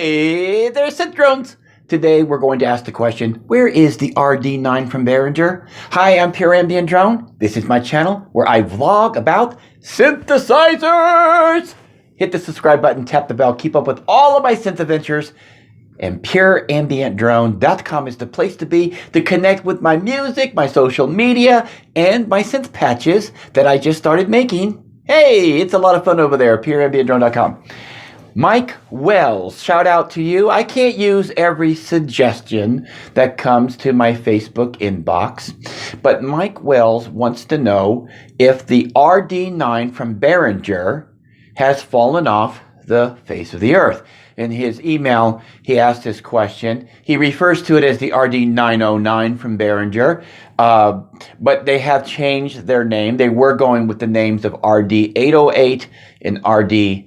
Hey, there's Synth Drones. Today we're going to ask the question, where is the RD-9 from Behringer? Hi, I'm Pure Ambient Drone. This is my channel where I vlog about synthesizers. Hit the subscribe button, tap the bell, keep up with all of my synth adventures. And pureambientdrone.com is the place to be to connect with my music, my social media, and my synth patches that I just started making. Hey, it's a lot of fun over there, pureambientdrone.com. Mike Wells, shout out to you. I can't use every suggestion that comes to my Facebook inbox, but Mike Wells wants to know if the RD-9 from Behringer has fallen off the face of the earth. In his email, he asked this question. He refers to it as the RD-909 from Behringer, but they have changed their name. They were going with the names of RD-808 and RD-909,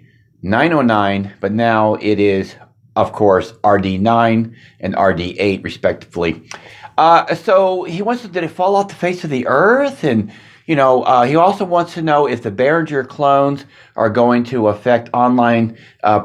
but now it is, of course, RD-9 and RD-8, respectively. So he wants to, did it fall off the face of the earth? And he also wants to know if the Behringer clones are going to affect online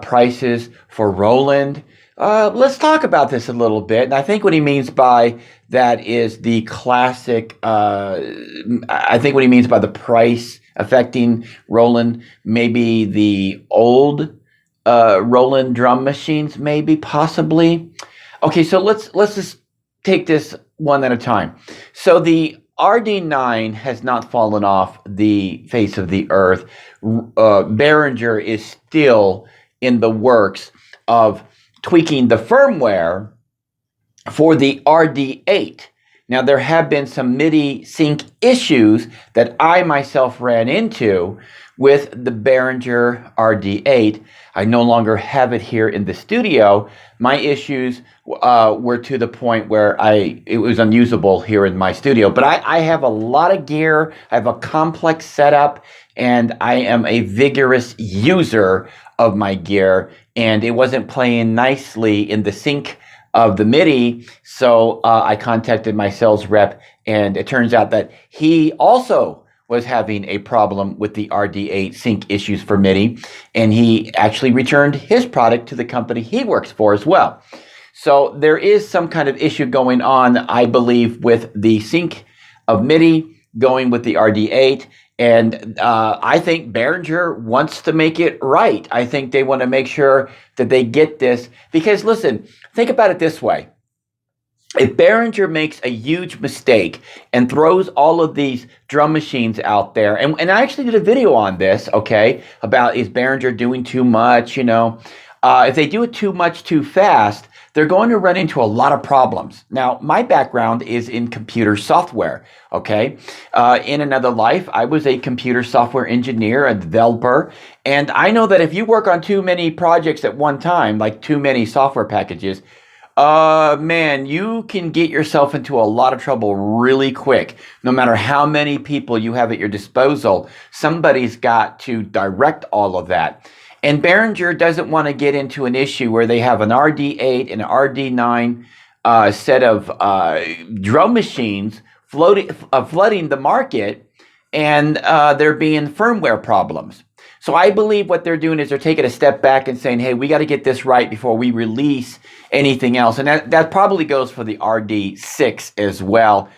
prices for Roland. Let's talk about this a little bit. And I think what he means by that is the classic, I think what he means by the price affecting Roland, maybe the old Roland drum machines, maybe, possibly. Okay, so let's just take this one at a time. So the RD-9 has not fallen off the face of the earth. Behringer is still in the works of tweaking the firmware for the RD-8. Now, there have been some MIDI sync issues that I myself ran into with the Behringer RD-8. I no longer have it here in the studio. My issues were to the point where it was unusable here in my studio. But I have a lot of gear. I have a complex setup, and I am a vigorous user of my gear. And it wasn't playing nicely in the sync of the MIDI, so I contacted my sales rep, and it turns out that he also was having a problem with the RD-8 sync issues for MIDI, and he actually returned his product to the company he works for as well. So there is some kind of issue going on, I believe, with the sync of MIDI going with the RD-8, and I think Behringer wants to make it right. I think they want to make sure that they get this, because listen, think about it this way. If Behringer makes a huge mistake and throws all of these drum machines out there, and I actually did a video on this, okay, about is Behringer doing too much, if they do it too much too fast, they're going to run into a lot of problems. Now, my background is in computer software, okay? In another life, I was a computer software engineer, a developer, and I know that if you work on too many projects at one time, like too many software packages, man, you can get yourself into a lot of trouble really quick. No matter how many people you have at your disposal, somebody's got to direct all of that. And Behringer doesn't want to get into an issue where they have an RD-8 and an RD-9 set of drum machines flooding the market, and there being firmware problems. So I believe what they're doing is they're taking a step back and saying, hey, we got to get this right before we release anything else. And that probably goes for the RD-6 as well,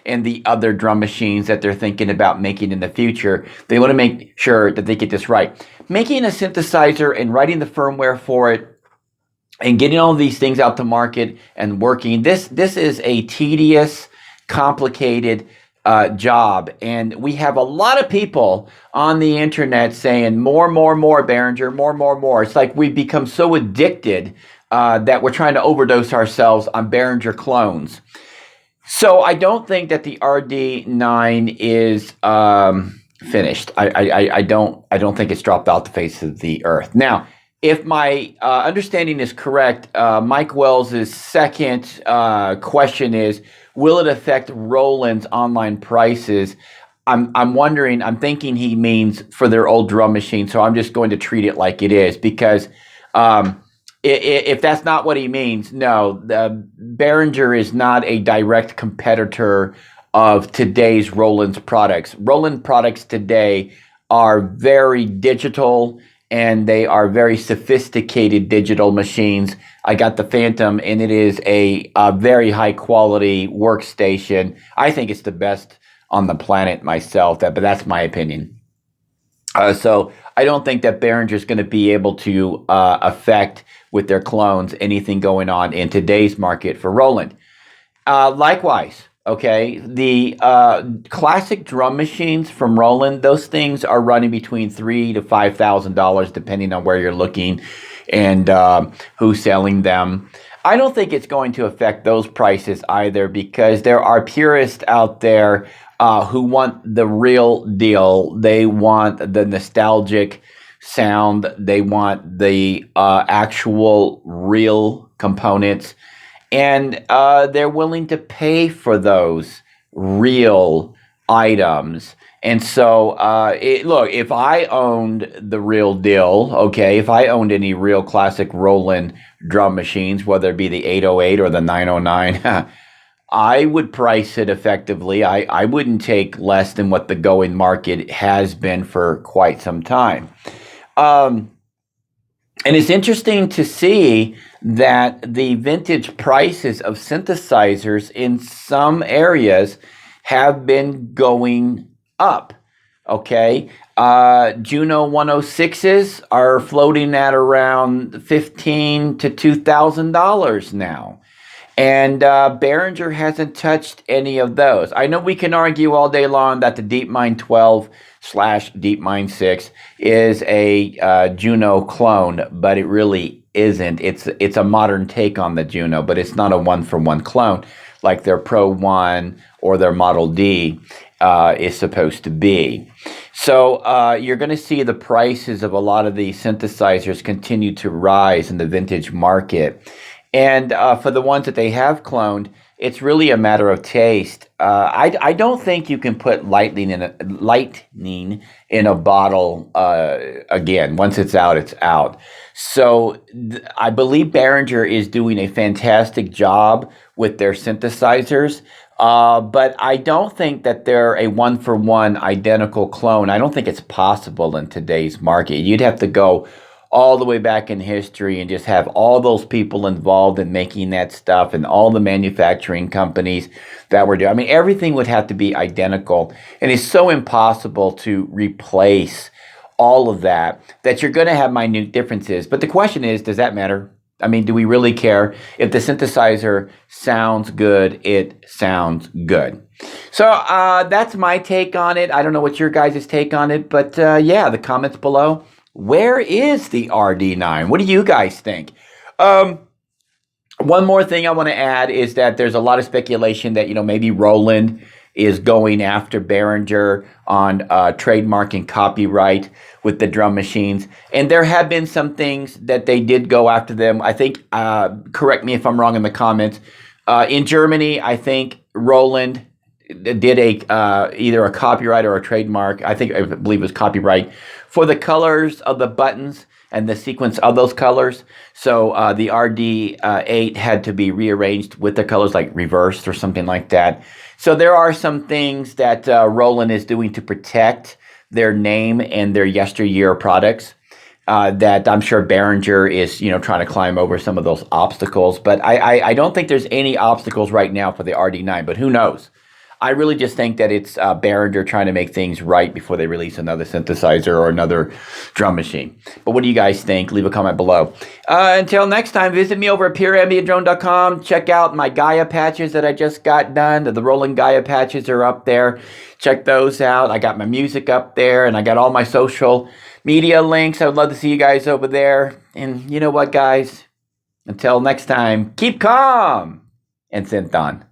and the other drum machines that they're thinking about making in the future. They want to make sure that they get this right. Making a synthesizer and writing the firmware for it and getting all these things out to market and working, this is a tedious, complicated job. And we have a lot of people on the internet saying more, Behringer, more. It's like we've become so addicted that we're trying to overdose ourselves on Behringer clones. So I don't think that the RD-9 is finished. I don't think it's dropped out the face of the earth. Now, if my understanding is correct, Mike Wells' second question is, will it affect Roland's online prices? I'm wondering, I'm thinking he means for their old drum machine, so I'm just going to treat it like it is, because if that's not what he means, no, the Behringer is not a direct competitor of today's Roland's products. Roland products today are very digital and they are very sophisticated digital machines. I got the Phantom, and it is a very high quality workstation. I think it's the best on the planet myself, but that's my opinion. So I don't think that Behringer is going to be able to affect with their clones anything going on in today's market for Roland. Likewise, okay, the classic drum machines from Roland, those things are running between $3,000 to $5,000 depending on where you're looking and who's selling them. I don't think it's going to affect those prices either, because there are purists out there who want the real deal. They want the nostalgic sound. They want the actual real components. And they're willing to pay for those real items. And so, look, if I owned the real deal, okay, if I owned any real classic Roland drum machines, whether it be the 808 or the 909, I would price it effectively. I wouldn't take less than what the going market has been for quite some time. And it's interesting to see that the vintage prices of synthesizers in some areas have been going up. Okay. Juno 106s are floating at around $1,500 to $2,000 now. And Behringer hasn't touched any of those. I know we can argue all day long that the DeepMind 12/DeepMind 6 is a Juno clone, but it really isn't. It's a modern take on the Juno, but it's not a one-for-one clone like their Pro 1 or their Model D is supposed to be. So you're going to see the prices of a lot of these synthesizers continue to rise in the vintage market. And for the ones that they have cloned, it's really a matter of taste. I don't think you can put lightning in a bottle again. Once it's out, it's out. So I believe Behringer is doing a fantastic job with their synthesizers. But I don't think that they're a one-for-one identical clone. I don't think it's possible in today's market. You'd have to go all the way back in history and just have all those people involved in making that stuff and all the manufacturing companies that were doing. I mean, everything would have to be identical. And it's so impossible to replace all of that you're going to have minute differences. But the question is, does that matter? I mean, do we really care? If the synthesizer sounds good, it sounds good. So that's my take on it. I don't know what your guys' take on it, but yeah, the comments below. Where is the RD9? What do you guys think? One more thing I want to add is that there's a lot of speculation that, maybe Roland is going after Behringer on trademark and copyright with the drum machines. And there have been some things that they did go after them. I think, correct me if I'm wrong in the comments, in Germany, I think Roland did either a copyright or a trademark. I believe it was copyright for the colors of the buttons and the sequence of those colors. So the RD-8 had to be rearranged with the colors, like reversed or something like that. So there are some things that Roland is doing to protect their name and their yesteryear products that I'm sure Behringer is, trying to climb over some of those obstacles. But I don't think there's any obstacles right now for the RD-9, but who knows? I really just think that it's Behringer trying to make things right before they release another synthesizer or another drum machine. But what do you guys think? Leave a comment below. Until next time, visit me over at pureambientdrone.com. Check out my Gaia patches that I just got done. The Roland Gaia patches are up there. Check those out. I got my music up there, and I got all my social media links. I would love to see you guys over there. And you know what, guys? Until next time, keep calm and synth on.